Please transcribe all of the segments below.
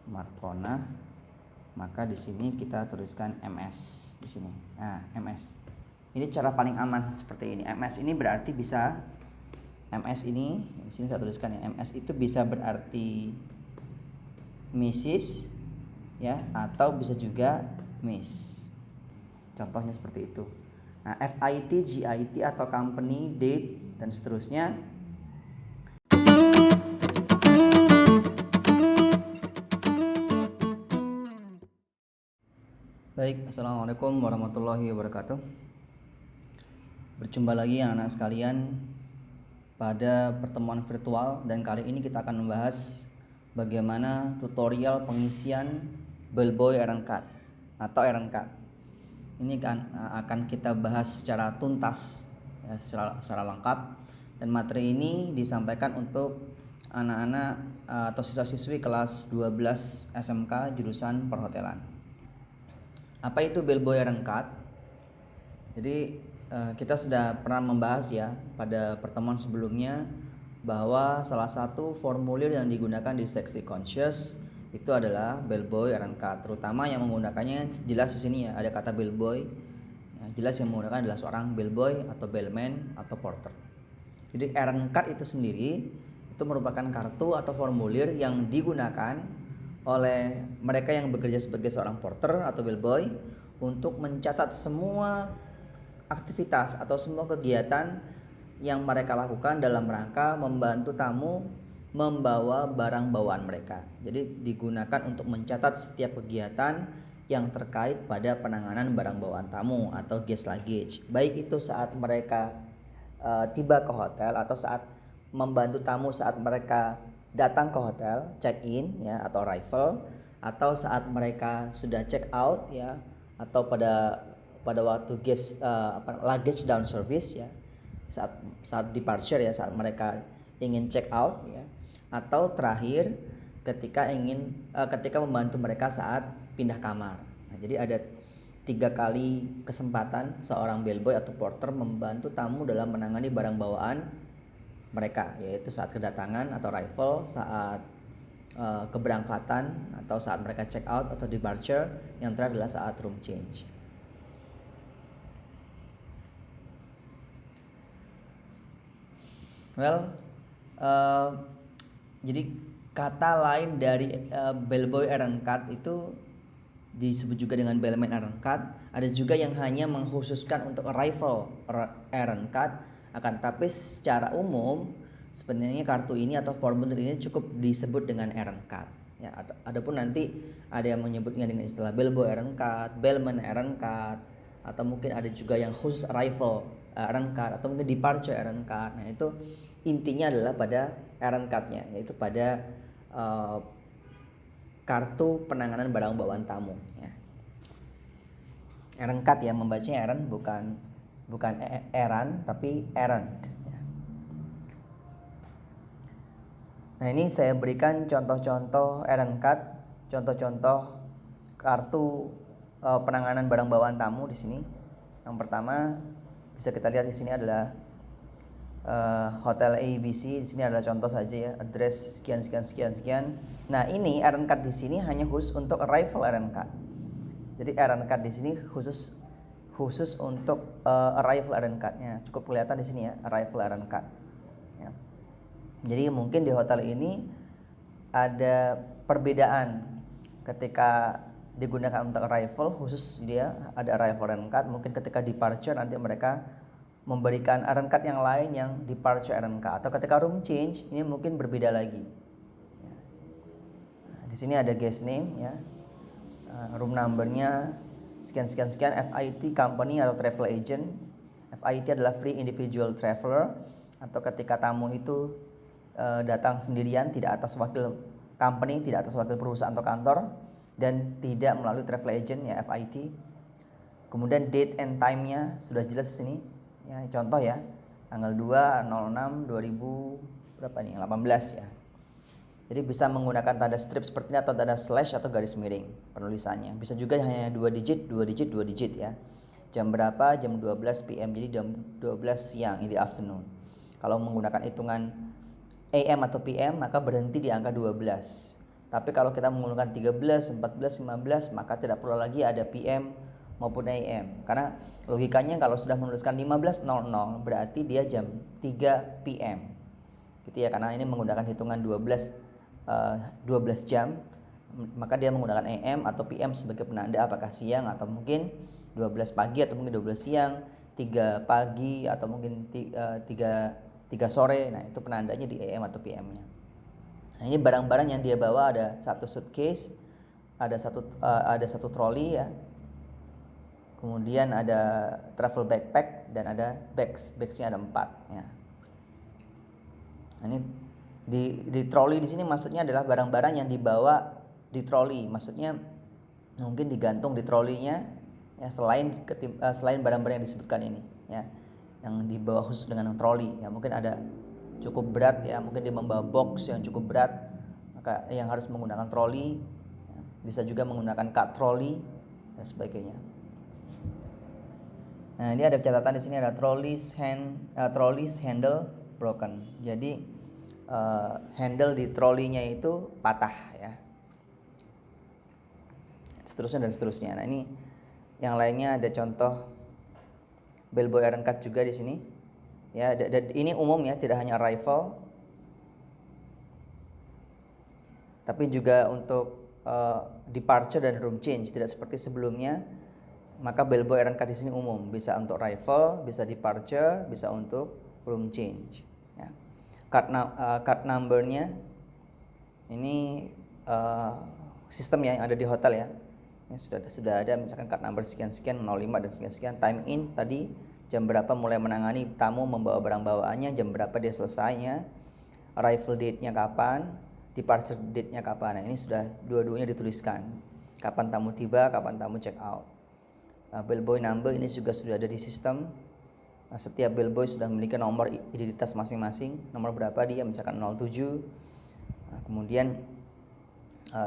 Marcona, maka di sini kita tuliskan MS di sini. Nah, MS. Ini cara paling aman seperti ini. MS ini berarti bisa MS ini di sini saya tuliskan ya. MS itu bisa berarti Mrs. ya, atau bisa juga Miss. Contohnya seperti itu. Nah, FIT, GIT atau company, date dan seterusnya. Baik, assalamualaikum warahmatullahi wabarakatuh. Berjumpa lagi anak-anak sekalian pada pertemuan virtual, dan kali ini kita akan membahas bagaimana tutorial pengisian bellboy errand card atau errand card. Ini akan kita bahas secara tuntas ya, secara lengkap, dan materi ini disampaikan untuk anak-anak atau siswa-siswi kelas 12 SMK jurusan perhotelan. Apa itu bellboy errand card? Jadi kita sudah pernah membahas ya pada pertemuan sebelumnya bahwa salah satu formulir yang digunakan di seksi conscious itu adalah bellboy errand card, terutama yang menggunakannya jelas di sini ya, ada kata bellboy. Ya, jelas yang menggunakan adalah seorang bellboy atau bellman atau porter. Jadi errand card itu sendiri itu merupakan kartu atau formulir yang digunakan oleh mereka yang bekerja sebagai seorang porter atau bellboy untuk mencatat semua aktivitas atau semua kegiatan yang mereka lakukan dalam rangka membantu tamu membawa barang bawaan mereka. Jadi digunakan untuk mencatat setiap kegiatan yang terkait pada penanganan barang bawaan tamu atau guest luggage. Baik itu saat mereka tiba ke hotel atau saat membantu tamu saat mereka datang ke hotel, check in ya atau arrival, atau saat mereka sudah check out ya, atau pada waktu guest luggage down service ya, saat departure ya, saat mereka ingin check out ya, atau terakhir ketika membantu mereka saat pindah kamar. Nah, jadi ada 3 kali kesempatan seorang bellboy atau porter membantu tamu dalam menangani barang bawaan mereka, yaitu saat kedatangan atau arrival, saat keberangkatan atau saat mereka check out atau departure, yang terakhir adalah saat room change. Jadi kata lain dari bellboy errand card itu disebut juga dengan bellman errand card. Ada juga yang hanya mengkhususkan untuk arrival errand card. Akan tapi secara umum sebenarnya kartu ini atau formulir ini cukup disebut dengan errand card. Ya, adapun nanti ada yang menyebutnya dengan istilah bellboy errand card, bellman errand card, atau mungkin ada juga yang khusus arrival errand card, atau mungkin departure errand card. Nah, itu intinya adalah pada errand cardnya, yaitu pada kartu penanganan barang bawaan tamu. Ya. Errand card ya, membacanya errand bukan errand tapi errand. Ya. Nah, ini saya berikan contoh-contoh errand card, contoh-contoh kartu penanganan barang bawaan tamu di sini. Yang pertama bisa kita lihat di sini adalah Hotel ABC. Di sini adalah contoh saja ya, address sekian. Nah, ini errand card di sini hanya khusus untuk arrival errand card. Jadi errand card di sini khusus untuk arrival errand card-nya. Cukup kelihatan di sini ya, arrival errand card. Ya. Jadi mungkin di hotel ini ada perbedaan ketika digunakan untuk arrival, khusus dia ada arrival errand card. Mungkin ketika departure nanti mereka memberikan errand card yang lain yang departure errand card, atau ketika room change ini mungkin berbeda lagi. Nah, di sini ada guest name ya, room numbernya sekian, FIT company atau travel agent. FIT adalah free individual traveler, atau ketika tamu itu datang sendirian, tidak atas wakil company, tidak atas wakil perusahaan atau kantor, dan tidak melalui travel agent ya, FIT. Kemudian date and time-nya sudah jelas di sini. Ya, contoh ya, tanggal 2/06/2000 berapa nih? 18 ya. Jadi bisa menggunakan tanda strip seperti ini atau tanda slash atau garis miring penulisannya. Bisa juga hanya 2 digit ya. Jam berapa? Jam 12 PM. Jadi jam 12 siang, in the afternoon. Kalau menggunakan hitungan AM atau PM maka berhenti di angka 12. Tapi kalau kita menggunakan 13, 14, 15 maka tidak perlu lagi ada PM maupun AM. Karena logikanya kalau sudah menuliskan 15.00 berarti dia jam 3 PM. Gitu ya, karena ini menggunakan hitungan 12 jam, maka dia menggunakan AM atau PM sebagai penanda apakah siang atau mungkin 12 pagi atau mungkin 12 siang, 3 pagi atau mungkin 3 sore. Nah, itu penandanya di AM atau PM-nya. Nah, ini barang-barang yang dia bawa ada satu suitcase, ada satu troli ya. Kemudian ada travel backpack dan ada bagsnya ada 4 ya. Nah, ini di troli di sini maksudnya adalah barang-barang yang dibawa di troli, maksudnya mungkin digantung di trolinya ya, selain barang-barang yang disebutkan ini ya, yang dibawa khusus dengan troli ya, mungkin ada cukup berat ya, mungkin dia membawa box yang cukup berat maka yang harus menggunakan troli ya, bisa juga menggunakan cart trolley dan sebagainya. Nah, ini ada catatan di sini ada trolleys handle broken. Jadi handle di trolinya itu patah ya. Seterusnya dan seterusnya. Nah, ini yang lainnya ada contoh bellboy iron cut juga di sini. Ya, dan ini umum ya, tidak hanya arrival, tapi juga untuk departure dan room change, tidak seperti sebelumnya. Maka bellboy iron cut di sini umum, bisa untuk arrival, bisa departure, bisa untuk room change. Ya. Card numbernya ini sistem yang ada di hotel ya. Ini sudah ada misalkan card number sekian-sekian 05 dan sekian-sekian, time in tadi jam berapa mulai menangani tamu membawa barang bawaannya, jam berapa dia selesainya, arrival date-nya kapan, departure date-nya kapan. Nah, ini sudah dua-duanya dituliskan. Kapan tamu tiba, kapan tamu check out. Bellboy number ini juga sudah ada di sistem. Setiap bellboy sudah memiliki nomor identitas masing-masing. Nomor berapa dia, misalkan 07. Kemudian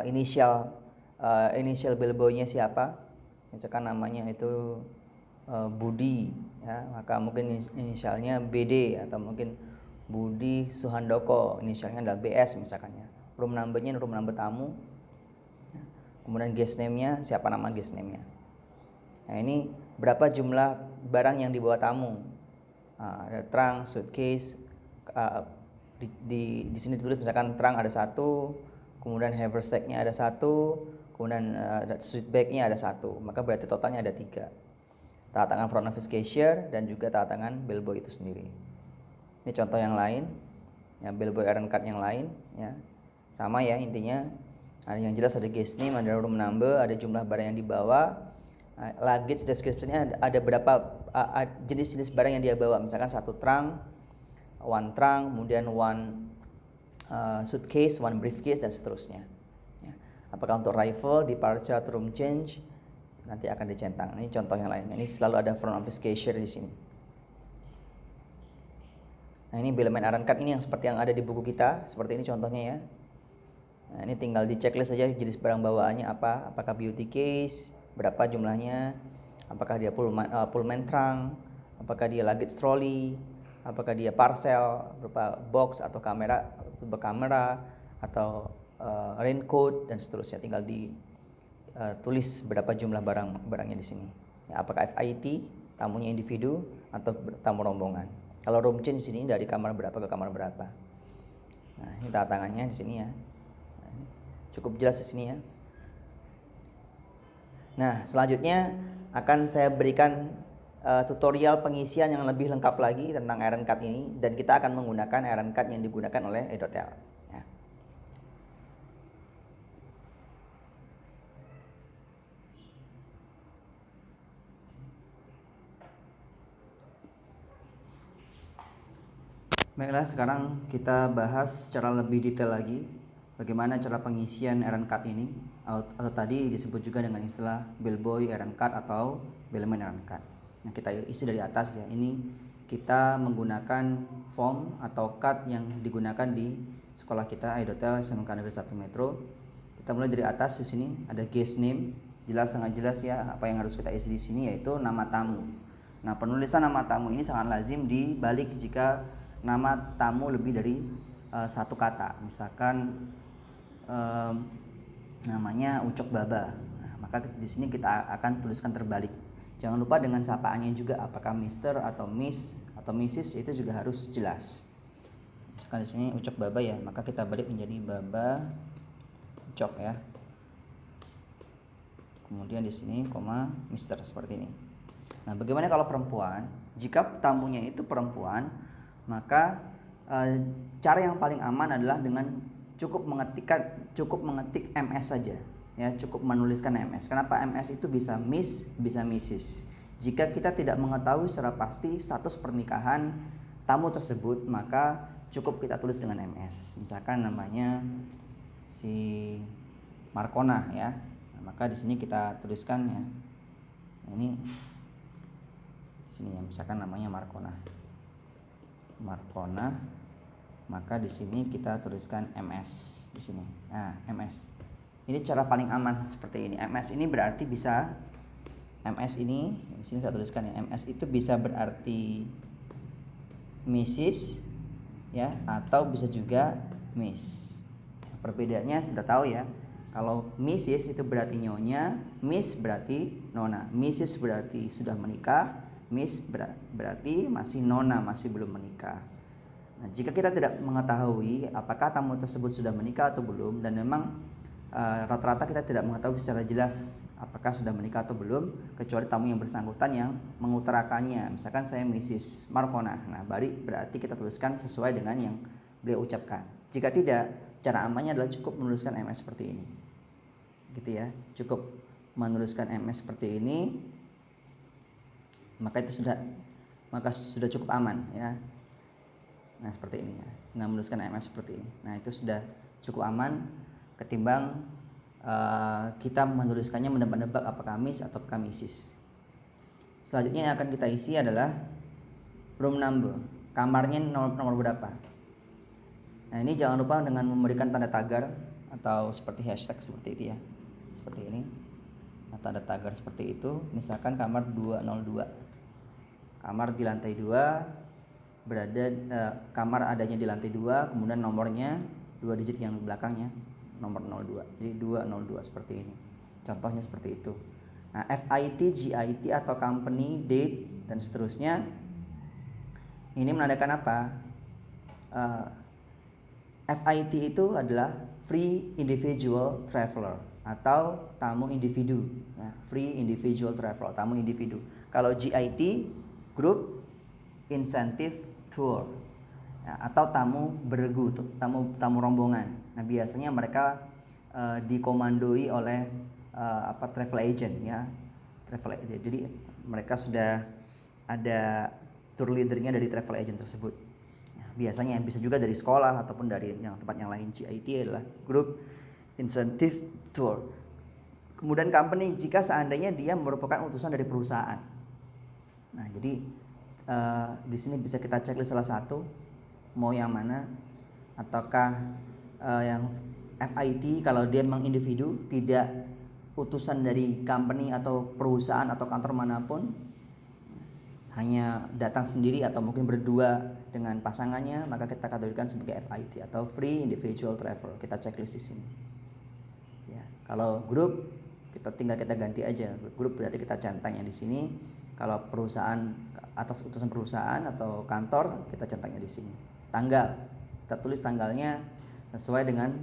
inisial bellboy-nya siapa? Misalkan namanya itu Budi ya, maka mungkin inisialnya BD atau mungkin Budi Suhandoko, inisialnya adalah BS misalkannya. Room number-nya room number tamu. Kemudian guest name-nya, siapa nama guest name-nya. Nah, ini berapa jumlah barang yang dibawa tamu. Ada trunk, suitcase, di sini ditulis misalkan trunk ada 1, kemudian haversack-nya ada 1, kemudian suit bag-nya ada 1, maka berarti totalnya ada 3. Tanda tangan front office cashier dan juga tanda tangan bellboy itu sendiri. Ini contoh yang lain ya, bellboy iron cut yang lain ya, sama ya intinya. Ada yang jelas ada guest name, ada room number, ada jumlah barang yang dibawa, luggage description-nya ada berapa jenis-jenis barang yang dia bawa, misalkan 1 trunk, 1 trunk, kemudian 1 suitcase, 1 briefcase dan seterusnya ya. Apakah untuk arrival, departure, room change nanti akan dicentang. Ini contoh yang lainnya. Ini selalu ada front office cashier di sini. Nah, ini bellman iron cut ini yang seperti yang ada di buku kita, seperti ini contohnya ya. Nah, ini tinggal di checklist saja jenis barang bawaannya apa, apakah beauty case, berapa jumlahnya, apakah dia pullman trunk, apakah dia luggage trolley, apakah dia parcel berupa box atau kamera atau raincoat dan seterusnya. Tinggal tulis berapa jumlah barangnya di sini. Ya, apakah FIT, tamunya individu atau tamu rombongan. Kalau room change di sini dari kamar berapa ke kamar berapa. Nah, ini tanda tangannya di sini ya. Nah, cukup jelas di sini ya. Nah, selanjutnya akan saya berikan tutorial pengisian yang lebih lengkap lagi tentang iron cut ini, dan kita akan menggunakan iron cut yang digunakan oleh Edotel. Ya. Baiklah, sekarang kita bahas secara lebih detail lagi bagaimana cara pengisian iron cut ini, atau tadi disebut juga dengan istilah bellboy iron cut atau bellman iron cut. Nah, kita isi dari atas ya. Ini kita menggunakan form atau cut yang digunakan di sekolah kita Edotel SMK Negeri 1 Metro. Kita mulai dari atas. Di sini ada guest name, sangat jelas ya apa yang harus kita isi di sini, yaitu nama tamu. Nah, penulisan nama tamu ini sangat lazim dibalik jika nama tamu lebih dari 1 kata. Misalkan namanya Ucok Baba. Nah, maka di sini kita akan tuliskan terbalik. Jangan lupa dengan sapaannya juga, apakah Mister atau Miss atau Mrs. itu juga harus jelas. Misalkan di sini Ucok Baba ya, maka kita balik menjadi Baba Ucok ya. Kemudian di sini koma Mister seperti ini. Nah, bagaimana kalau perempuan? Jika tamunya itu perempuan, maka cara yang paling aman adalah dengan cukup mengetik MS saja ya, cukup menuliskan MS. Kenapa? MS itu bisa Miss, bisa Mrs. Jika kita tidak mengetahui secara pasti status pernikahan tamu tersebut, maka cukup kita tulis dengan MS. Misalkan namanya si Markona ya. Nah, maka di sini kita tuliskan ya. Nah, ini di sini ya, misalkan namanya Markona. Maka di sini kita tuliskan MS di sini. Nah, MS. Ini cara paling aman seperti ini. MS ini berarti bisa MS ini di sini saya tuliskan ya. MS itu bisa berarti Mrs. ya, atau bisa juga Miss. Perbedaannya sudah tahu ya. Kalau Mrs itu berarti nyonya, Miss berarti nona. Mrs berarti sudah menikah, Miss berarti masih nona, masih belum menikah. Nah, jika kita tidak mengetahui apakah tamu tersebut sudah menikah atau belum, dan memang rata-rata kita tidak mengetahui secara jelas apakah sudah menikah atau belum, kecuali tamu yang bersangkutan yang mengutarakannya. Misalkan saya Mrs. Markona. Nah, berarti kita tuliskan sesuai dengan yang beliau ucapkan. Jika tidak, cara amannya adalah cukup menuliskan MS seperti ini. Gitu ya. Cukup menuliskan MS seperti ini, maka sudah cukup aman ya. Nah, seperti ini ya. Nah, menuliskan MS seperti ini. Nah, itu sudah cukup aman ketimbang kita menuliskannya menebak-nebak apakah Miss atau apakah Mrs. Selanjutnya yang akan kita isi adalah room number. Kamarnya nomor berapa? Nah, ini jangan lupa dengan memberikan tanda tagar atau seperti hashtag seperti itu ya. Seperti ini. Nah, tanda tagar seperti itu. Misalkan kamar 202. Kamar di lantai 2 kamar adanya di lantai 2, kemudian nomornya 2 digit yang belakangnya nomor 02. Jadi 202 seperti ini. Contohnya seperti itu. Nah, FIT, GIT atau company, date dan seterusnya. Ini menandakan apa? FIT itu adalah free individual traveler atau tamu individu ya, free individual traveler, tamu individu. Kalau GIT, group incentive tour ya, atau tamu beregu, tamu rombongan. Nah, biasanya mereka dikomandoi oleh travel agent ya, travel agent. Jadi mereka sudah ada tour leadernya dari travel agent tersebut. Ya, biasanya bisa juga dari sekolah ataupun dari tempat yang lain. GIT adalah group incentive tour. Kemudian company jika seandainya dia merupakan utusan dari perusahaan. Nah, jadi di sini bisa kita checklist salah satu mau yang mana, ataukah yang FIT kalau dia memang individu, tidak utusan dari company atau perusahaan atau kantor manapun, hanya datang sendiri atau mungkin berdua dengan pasangannya, maka kita kategorikan sebagai FIT atau free individual travel. Kita checklist di sini. Ya, kalau grup kita ganti aja. Grup berarti kita centangnya di sini. Kalau perusahaan atas utusan perusahaan atau kantor, kita centangnya di sini. Tanggal, kita tulis tanggalnya sesuai dengan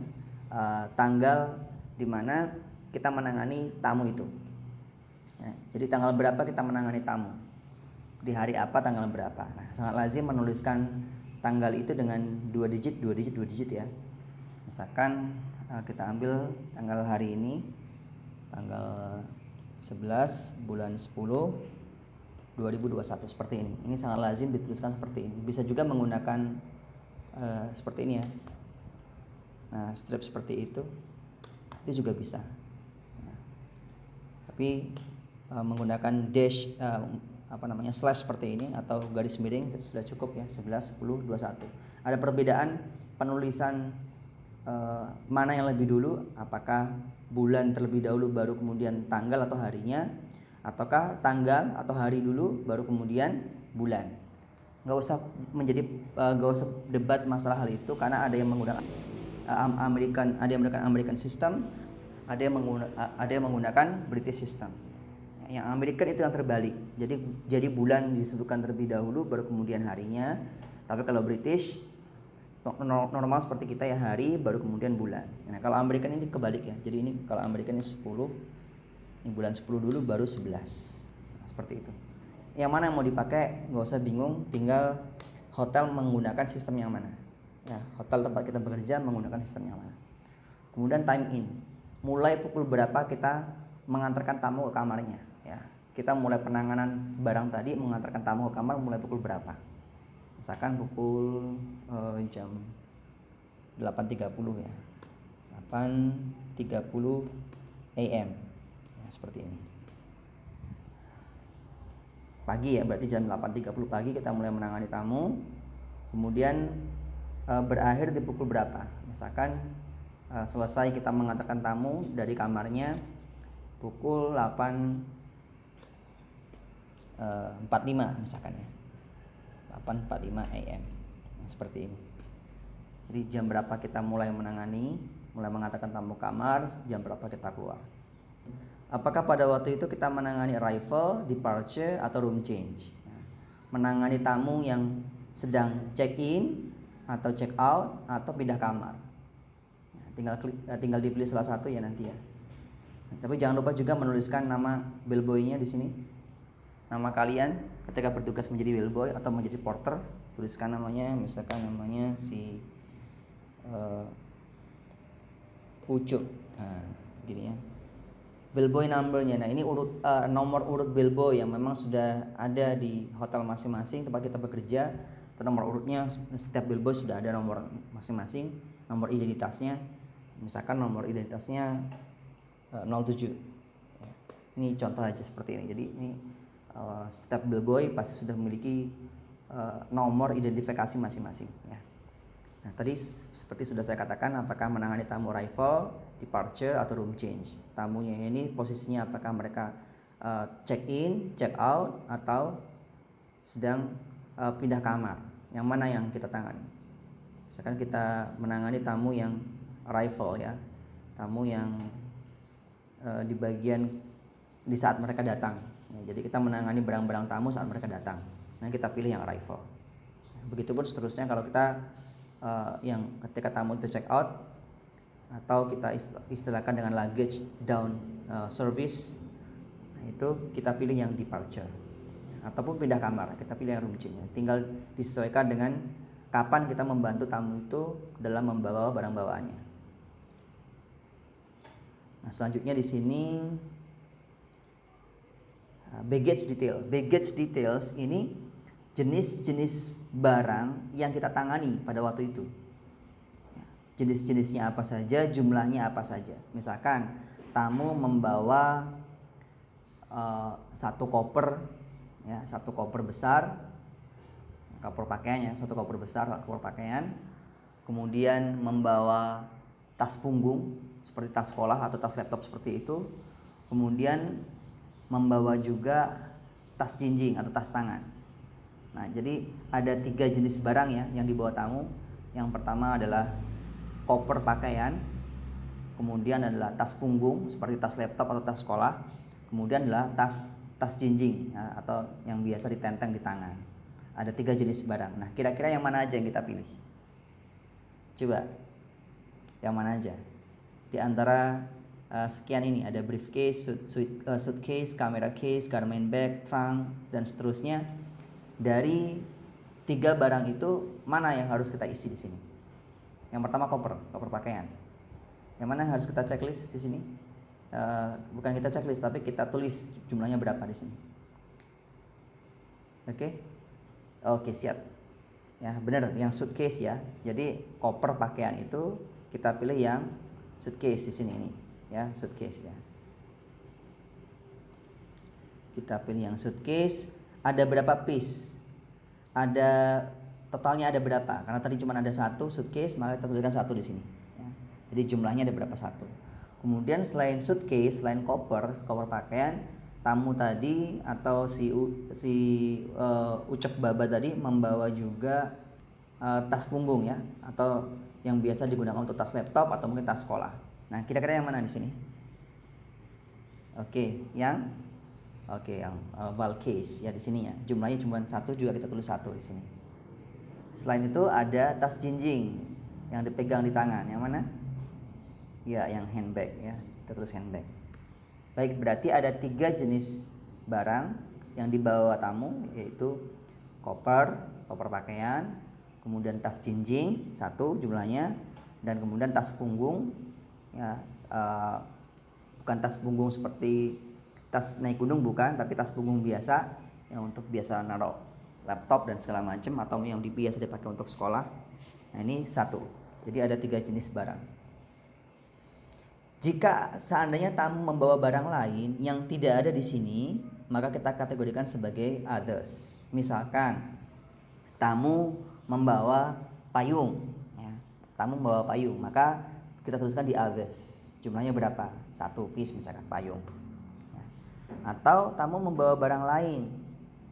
tanggal di mana kita menangani tamu itu. Ya, jadi tanggal berapa kita menangani tamu, di hari apa, tanggal berapa. Nah, sangat lazim menuliskan tanggal itu dengan 2 digit ya. Misalkan kita ambil tanggal hari ini, tanggal 11 bulan 10 2021 seperti ini. Ini sangat lazim dituliskan seperti ini. Bisa juga menggunakan seperti ini ya. Nah, strip seperti itu juga bisa. Nah, tapi menggunakan dash slash seperti ini atau garis miring itu sudah cukup ya. 11 10 21. Ada perbedaan penulisan mana yang lebih dulu, apakah bulan terlebih dahulu baru kemudian tanggal atau harinya, ataukah tanggal atau hari dulu baru kemudian bulan. Nggak usah debat masalah hal itu, karena ada yang menggunakan American system, ada yang menggunakan British system. Yang American itu yang terbalik. Jadi bulan disebutkan terlebih dahulu baru kemudian harinya. Tapi kalau British normal seperti kita ya, hari baru kemudian bulan. Nah, kalau American ini kebalik ya. Jadi ini kalau American ini 10, ini bulan 10 dulu baru 11. Nah, seperti itu. Yang mana yang mau dipakai nggak usah bingung, tinggal hotel menggunakan sistem yang mana. Ya, hotel tempat kita bekerja menggunakan sistem yang mana. Kemudian time in. Mulai pukul berapa kita mengantarkan tamu ke kamarnya. Ya, kita mulai penanganan barang tadi mengantarkan tamu ke kamar mulai pukul berapa? Misalkan pukul jam 8.30 ya. 8.30 AM. Ya, seperti ini. Pagi ya, berarti jam 8.30 pagi kita mulai menangani tamu. Kemudian berakhir di pukul berapa? Misalkan selesai kita mengantarkan tamu dari kamarnya pukul 8.45 misalkan ya, 8.45 AM. Nah, seperti ini. Jadi jam berapa kita mulai mengantarkan tamu kamar, jam berapa kita keluar. Apakah pada waktu itu kita menangani arrival, departure, atau room change? Menangani tamu yang sedang check in atau check out atau pindah kamar. Tinggal dipilih salah satu ya nanti ya. Tapi jangan lupa juga menuliskan nama bellboy-nya di sini. Nama kalian ketika bertugas menjadi bellboy atau menjadi porter, tuliskan namanya, misalkan namanya si Ucup. Nah, gini ya. Bellboy number-nya. Nah, ini nomor urut bellboy yang memang sudah ada di hotel masing-masing tempat kita bekerja. Itu nomor urutnya, setiap bellboy sudah ada nomor masing-masing, nomor identitasnya. Misalkan nomor identitasnya 07. Ini contoh aja seperti ini. Jadi ini setiap bellboy pasti sudah memiliki nomor identifikasi masing-masing ya. Nah, tadi seperti sudah saya katakan, apakah menangani tamu arrival, departure, atau room change. Tamunya ini posisinya apakah mereka check in, check out, atau sedang pindah kamar. Yang mana yang kita tangani? Misalkan kita menangani tamu yang arrival ya, tamu yang di saat mereka datang. Ya, jadi kita menangani barang-barang tamu saat mereka datang. Nah, kita pilih yang arrival. Begitupun seterusnya kalau kita yang ketika tamu itu check out atau kita istilahkan dengan luggage down service, nah, itu kita pilih yang departure. Ataupun pindah kamar, kita pilih yang room change. Tinggal disesuaikan dengan kapan kita membantu tamu itu dalam membawa barang bawaannya. Nah, selanjutnya di sini baggage detail. Baggage details ini jenis-jenis barang yang kita tangani pada waktu itu. Jenis-jenisnya apa saja, jumlahnya apa saja. Misalkan tamu membawa satu koper besar, koper pakaian ya, satu koper besar, koper pakaian. Kemudian membawa tas punggung seperti tas sekolah atau tas laptop seperti itu. Kemudian membawa juga tas jinjing atau tas tangan. Nah, jadi ada 3 jenis barang ya yang dibawa tamu. Yang pertama adalah koper pakaian, kemudian adalah tas punggung seperti tas laptop atau tas sekolah, kemudian adalah tas jinjing ya, atau yang biasa ditenteng di tangan. Ada 3 jenis barang. Nah, kira-kira yang mana aja yang kita pilih? Coba, yang mana aja? Di antara sekian ini ada briefcase, suitcase, camera case, garment bag, trunk, dan seterusnya. Dari 3 barang itu mana yang harus kita isi di sini? Yang pertama koper pakaian. Yang mana yang harus kita checklist di sini? Bukan kita checklist, tapi kita tulis jumlahnya berapa di sini. Oke, siap. Ya, benar, yang suitcase ya. Jadi koper pakaian itu kita pilih yang suitcase di sini ini, ya, suitcase ya. Kita pilih yang suitcase. Ada berapa piece? Totalnya ada berapa? Karena tadi cuma ada 1 suitcase, maka kita tuliskan 1 di sini. Ya. Jadi jumlahnya ada berapa 1. Kemudian selain suitcase, selain koper pakaian, tamu tadi atau si Ucok Baba tadi membawa juga tas punggung ya, atau yang biasa digunakan untuk tas laptop atau mungkin tas sekolah. Nah, kira-kira yang mana di sini? Yang valve case ya di sini ya. Jumlahnya cuma 1, juga kita tulis 1 di sini. Selain itu ada tas jinjing yang dipegang di tangan. Yang mana? Ya, yang handbag ya. Kita tulis handbag. Baik, berarti ada 3 jenis barang yang dibawa tamu, yaitu koper pakaian, kemudian tas jinjing 1 jumlahnya, dan kemudian tas punggung ya, bukan tas punggung seperti tas naik gunung, bukan, tapi tas punggung biasa yang untuk biasa naruh laptop dan segala macam, atau yang biasa dipakai untuk sekolah. Nah, ini 1. Jadi ada 3 jenis barang. Jika seandainya tamu membawa barang lain yang tidak ada di sini, maka kita kategorikan sebagai others. Misalkan tamu membawa payung ya. Tamu membawa payung, maka kita tuliskan di others. Jumlahnya berapa? 1 piece misalkan payung ya. Atau tamu membawa barang lain,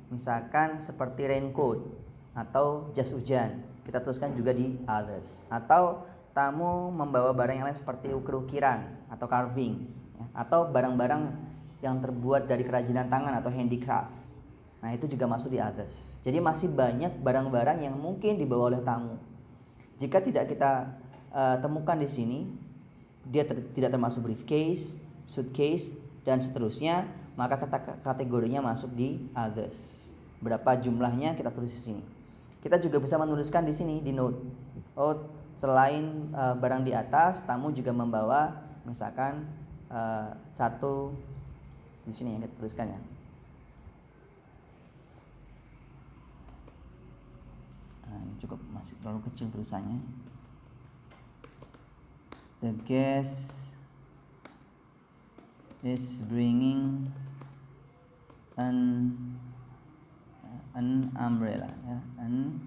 misalkan seperti raincoat atau jas hujan, kita tuliskan juga di others. Atau tamu membawa barang yang lain seperti ukir-ukiran atau carving ya, atau barang-barang yang terbuat dari kerajinan tangan atau handicraft. Nah, itu juga masuk di others. Jadi masih banyak barang-barang yang mungkin dibawa oleh tamu. Jika tidak kita temukan di sini, dia tidak termasuk briefcase, suitcase, dan seterusnya, maka kategorinya masuk di others. Berapa jumlahnya kita tulis di sini. Kita juga bisa menuliskan di sini di note. Selain barang di atas, tamu juga membawa misalkan 1 di sini yang kita tuliskan ya. Nah, ini cukup masih terlalu kecil tulisannya. The guest is bringing an umbrella ya, an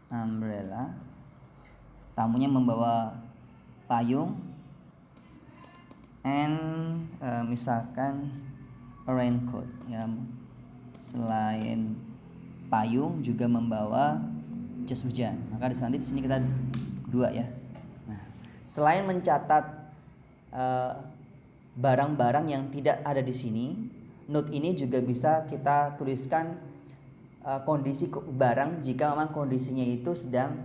umbrella. Tamunya membawa payung, and misalkan a raincoat ya. Selain payung juga membawa jas hujan. Maka di sini kita 2 ya. Nah, selain mencatat barang-barang yang tidak ada di sini, note ini juga bisa kita tuliskan kondisi barang jika memang kondisinya itu sedang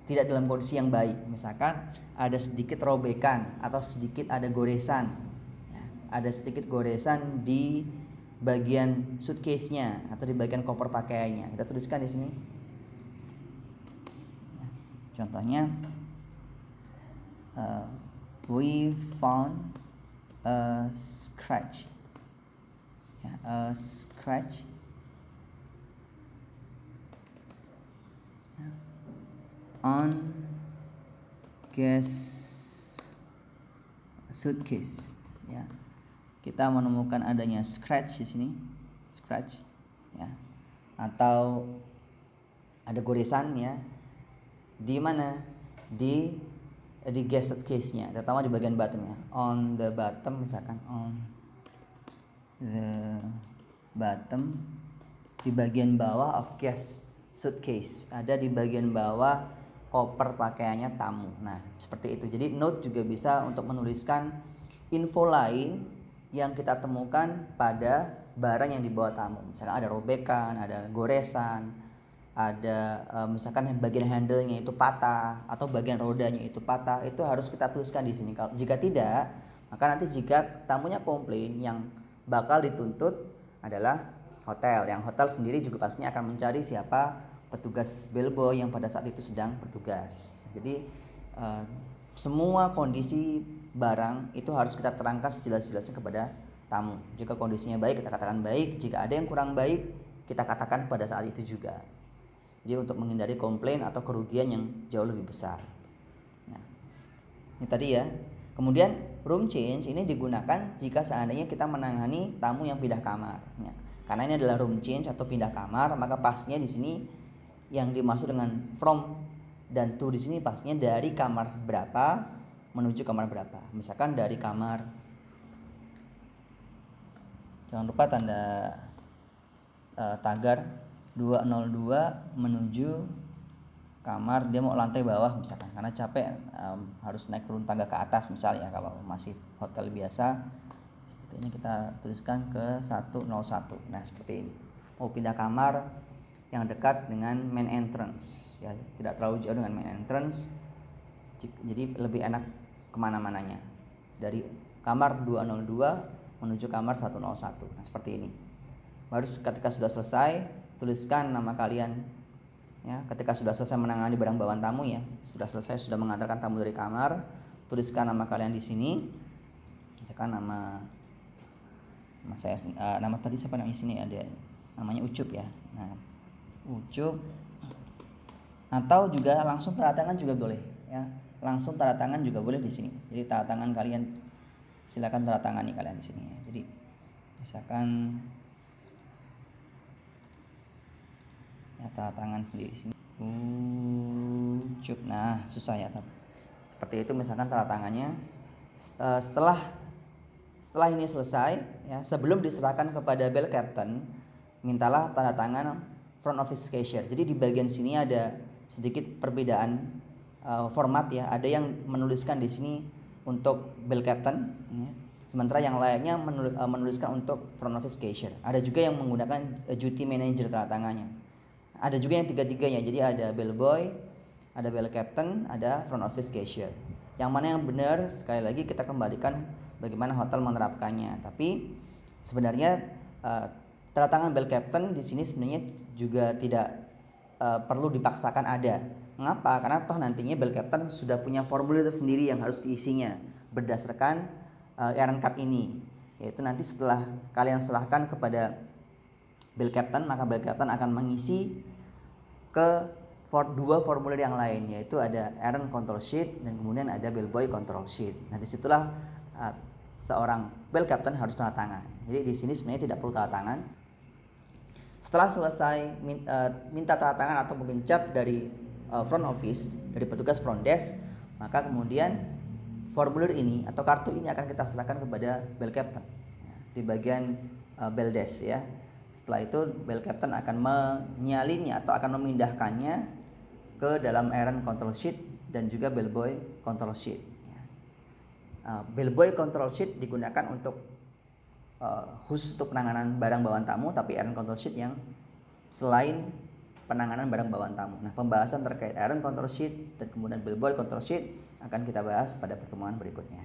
tidak dalam kondisi yang baik. Misalkan ada sedikit robekan atau sedikit ada goresan ya, ada sedikit goresan di bagian suitcase-nya atau di bagian koper pakaiannya, kita tuliskan di sini. Contohnya, we found a scratch on guest suitcase ya. Kita menemukan adanya scratch di sini, scratch ya, atau ada goresan ya. Di mana? Di guest suitcase-nya, terutama di bagian bottom ya. On the bottom, misalkan on the bottom, di bagian bawah of guest suitcase, ada di bagian bawah koper pakaiannya tamu. Nah, seperti itu. Jadi note juga bisa untuk menuliskan info lain yang kita temukan pada barang yang dibawa tamu. Misalkan ada robekan, ada goresan, ada misalkan bagian handle-nya itu patah atau bagian rodanya itu patah, itu harus kita tuliskan di sini. Kalau jika tidak, maka nanti jika tamunya komplain, yang bakal dituntut adalah hotel. Yang hotel sendiri juga pastinya akan mencari siapa petugas bellboy yang pada saat itu sedang bertugas. Jadi semua kondisi barang itu harus kita terangkan sejelas-jelasnya kepada tamu. Jika kondisinya baik, kita katakan baik. Jika ada yang kurang baik, kita katakan pada saat itu juga. Jadi untuk menghindari komplain atau kerugian yang jauh lebih besar. Nah, ini tadi ya. Kemudian room change ini digunakan jika seandainya kita menangani tamu yang pindah kamar. Ya. Karena ini adalah room change atau pindah kamar, maka pastinya di sini yang dimaksud dengan from dan to di sini pastinya dari kamar berapa menuju kamar berapa. Misalkan dari kamar, jangan lupa tanda tagar 202 menuju kamar, dia mau lantai bawah misalkan karena capek, harus naik turun tangga ke atas misalnya. Kalau masih hotel biasa seperti ini, kita tuliskan ke 101. Nah seperti ini, mau pindah kamar yang dekat dengan main entrance ya, tidak terlalu jauh dengan main entrance, jadi lebih enak kemana-mananya, dari kamar 202 menuju kamar 101. Nah seperti ini. Baru ketika sudah selesai, tuliskan nama kalian ya. Ketika sudah selesai menangani barang bawaan tamu ya, sudah selesai, sudah mengantarkan tamu dari kamar, tuliskan nama kalian di sini. Misalkan nama saya, nama tadi siapa, nama di sini ada namanya Ucup ya. Nah Ucup, atau juga langsung tanda tangan juga boleh ya, langsung tanda tangan juga boleh di sini. Jadi tanda tangan kalian, silakan tanda tangani kalian di sini ya. Jadi misalkan ya, tanda tangan sendiri di sini. Ucup. Nah susah ya, tapi seperti itu misalkan tanda tangannya. Setelah ini selesai ya, sebelum diserahkan kepada bell captain, mintalah tanda tangan front office cashier. Jadi di bagian sini ada sedikit perbedaan format ya. Ada yang menuliskan di sini untuk bell captain ya, sementara yang lainnya menuliskan untuk front office cashier. Ada juga yang menggunakan duty manager tanda tangannya. Ada juga yang tiga-tiganya, jadi ada bellboy, ada bell captain, ada front office cashier. Yang mana yang benar, sekali lagi kita kembalikan bagaimana hotel menerapkannya. Tapi sebenarnya tanda tangan bell captain di sini sebenarnya juga tidak perlu dipaksakan ada. Mengapa? Karena toh nantinya bell captain sudah punya formulir tersendiri yang harus diisinya berdasarkan errand card ini. Yaitu nanti setelah kalian serahkan kepada bell captain, maka bell captain akan mengisi ke dua formulir yang lain, yaitu ada errand control sheet dan kemudian ada bellboy control sheet. Nah disitulah seorang bell captain harus tanda tangan. Jadi di sini sebenarnya tidak perlu tanda tangan. Setelah selesai minta tanda tangan atau mungkin cap dari front office, dari petugas front desk, maka kemudian formulir ini atau kartu ini akan kita serahkan kepada bell captain di bagian bell desk ya. Setelah itu bell captain akan menyalinnya atau akan memindahkannya ke dalam errand control sheet dan juga bellboy control sheet. Bellboy control sheet digunakan untuk khusus untuk penanganan barang bawaan tamu, tapi errand control sheet yang selain penanganan barang bawaan tamu. Nah pembahasan terkait errand control sheet dan kemudian bellboy control sheet akan kita bahas pada pertemuan berikutnya.